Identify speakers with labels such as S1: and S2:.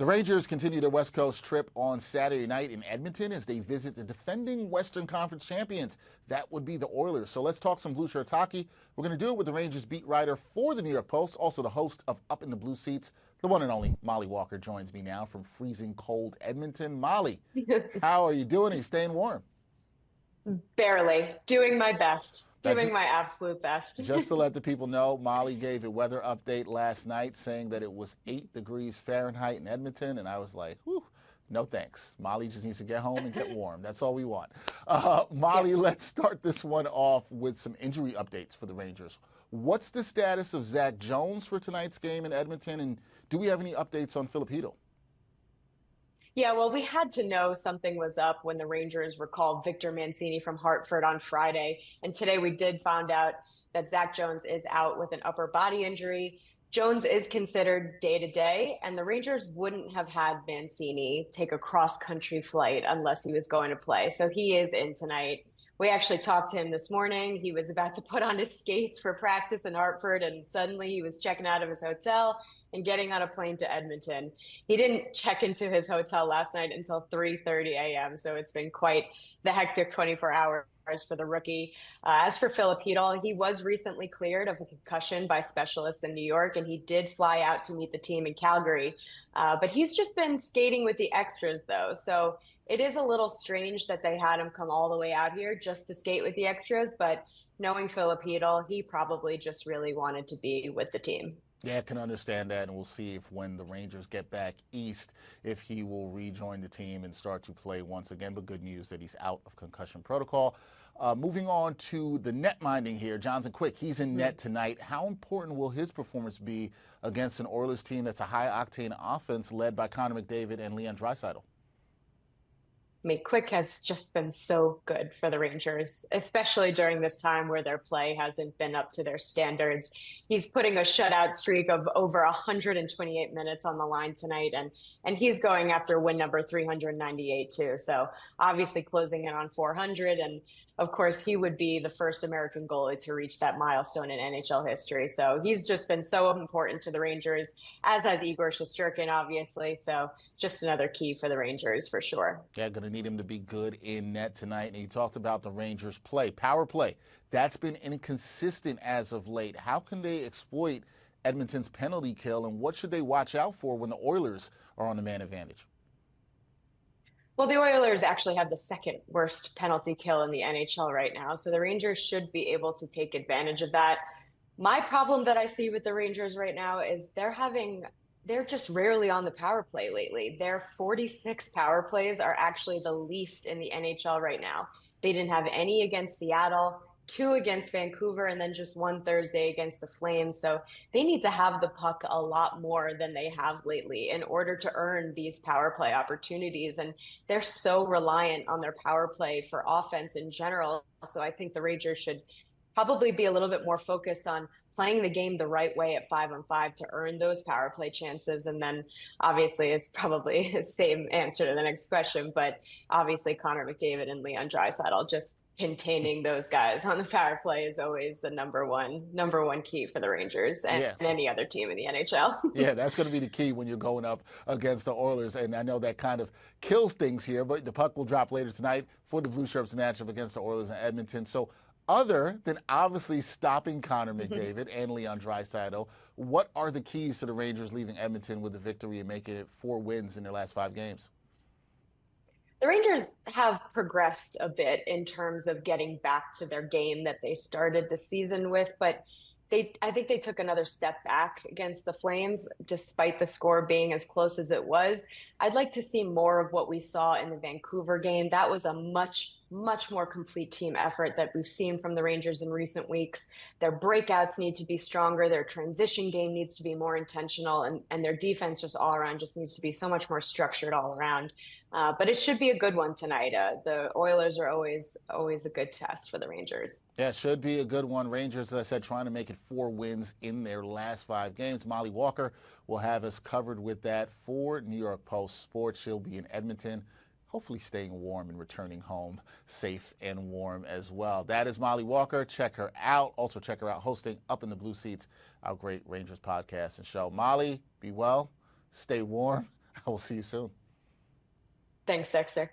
S1: The Rangers continue their West Coast trip on Saturday night in Edmonton as they visit the defending Western Conference champions. That would be the Oilers. So let's talk some Blue Shirts hockey. We're going to do it with the Rangers beat writer for the New York Post, also the host of Up in the Blue Seats. The one and only Mollie Walker joins me now from freezing cold Edmonton. Mollie, how are you doing? Are you staying warm?
S2: Barely. Doing my best. Doing my absolute best.
S1: Just to let the people know, Mollie gave a weather update last night saying that it was 8 degrees Fahrenheit in Edmonton, and I was like, whew, no thanks. Mollie just needs to get home and get warm. That's all we want. Mollie, let's start this one off with some injury updates for the Rangers. What's the status of Zach Jones for tonight's game in Edmonton, and do we have any updates on Filipino?
S2: Yeah, well, we had to know something was up when the Rangers recalled Victor Mancini from Hartford on Friday. And today we did find out that Zach Jones is out with an upper body injury. Jones is considered day-to-day, and the Rangers wouldn't have had Mancini take a cross-country flight unless he was going to play. So he is in tonight. We actually talked to him this morning. He was about to put on his skates for practice in Hartford, and suddenly he was checking out of his hotel and getting on a plane to Edmonton. He didn't check into his hotel last night until 3:30 a.m., so it's been quite the hectic 24 hours for the rookie. As for Filipino, he was recently cleared of a concussion by specialists in New York, and he did fly out to meet the team in Calgary. But he's just been skating with the extras, though, so it is a little strange that they had him come all the way out here just to skate with the extras, but knowing Filipino, he probably just really wanted to be with the team.
S1: Yeah, I can understand that, and we'll see if when the Rangers get back east, if he will rejoin the team and start to play once again. But good news that he's out of concussion protocol. Moving on to the net minding here, Jonathan Quick, he's in net tonight. How important will his performance be against an Oilers team that's a high-octane offense led by Connor McDavid and Leon Draisaitl?
S2: I mean, Quick has just been so good for the Rangers, especially during this time where their play hasn't been up to their standards. He's putting a shutout streak of over 128 minutes on the line tonight, and he's going after win number 398 too. So obviously closing in on 400, and of course he would be the first American goalie to reach that milestone in NHL history. So he's just been so important to the Rangers, as has Igor Shesterkin, obviously. So just another key for the Rangers for sure.
S1: Yeah, going to need him to be good in net tonight. And you talked about the Rangers' play, power play. That's been inconsistent as of late. How can they exploit Edmonton's penalty kill, and what should they watch out for when the Oilers are on the man advantage?
S2: Well, the Oilers actually have the second worst penalty kill in the NHL right now, so the Rangers should be able to take advantage of that. My problem that I see with the Rangers right now is they're just rarely on the power play lately. Their 46 power plays are actually the least in the NHL right now. They didn't have any against Seattle, 2 against Vancouver, and then just 1 Thursday against the Flames. So they need to have the puck a lot more than they have lately in order to earn these power play opportunities. And they're so reliant on their power play for offense in general. So I think the Rangers should probably be a little bit more focused on playing the game the right way at 5-on-5 to earn those power play chances. And then obviously it's probably the same answer to the next question, but obviously Connor McDavid and Leon Draisaitl, just containing those guys on the power play is always the number one key for the Rangers and any other team in the NHL.
S1: Yeah, that's going to be the key when you're going up against the Oilers. And I know that kind of kills things here, but the puck will drop later tonight for the Blue Shirts matchup against the Oilers in Edmonton. So other than obviously stopping Connor McDavid and Leon Draisaitl, what are the keys to the Rangers leaving Edmonton with a victory and making it 4 wins in their last 5 games?
S2: The Rangers have progressed a bit in terms of getting back to their game that they started the season with, but I think they took another step back against the Flames, despite the score being as close as it was. I'd like to see more of what we saw in the Vancouver game. That was a much more complete team effort that we've seen from the Rangers in recent weeks. Their breakouts need to be stronger. Their transition game needs to be more intentional, and their defense just all around just needs to be so much more structured all around. But it should be a good one tonight. The Oilers are always a good test for the Rangers.
S1: Yeah, it should be a good one. Rangers, as I said, trying to make it 4 wins in their last 5 games. Mollie Walker will have us covered with that for New York Post Sports. She'll be in Edmonton, hopefully staying warm and returning home safe and warm as well. That is Mollie Walker. Check her out. Also check her out hosting Up in the Blue Seats, our great Rangers podcast and show. Mollie, be well, stay warm. I will see you soon.
S2: Thanks, Dexter.